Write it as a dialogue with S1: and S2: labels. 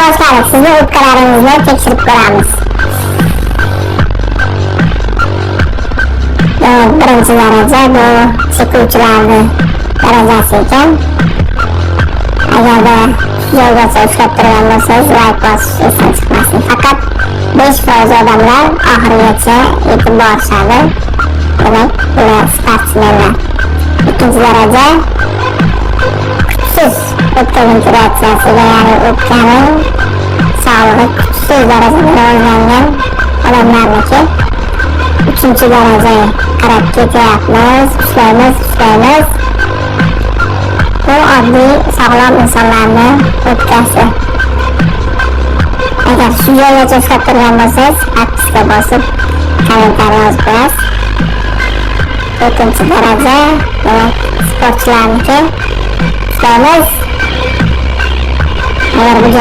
S1: boshqaruv, sizni o'pkalaringizni tekshirib ko'ramiz. Birinchi daraja bu chekuvchilarning darajasi ekan. Agarda yo'lgacha ushlab turgan bo'lsangiz, like bosish esdan chiqmasin. Faqat 5% odamlar oxirigacha yetib borishadi. Demak, bular sportsmenlar. Ikkinchi daraja kuchsiz o'pka ventilyatsiyasiga, ya'ni o'pkaning sog'lig'i kuchsiz darajada rivojlangan odamlarniki. Uchinchi darajaga qarab ketyapmiz, ushlaymiz. Bu oddiy sog'lom insonlarning o'pkasi. Agar shu joygacha ushlab turgan bo'lsangiz, podpiska bosib kommentariy yozib qo'yasiz. 4-daraja sportchilarniki. Ushlaymiz. Agar bu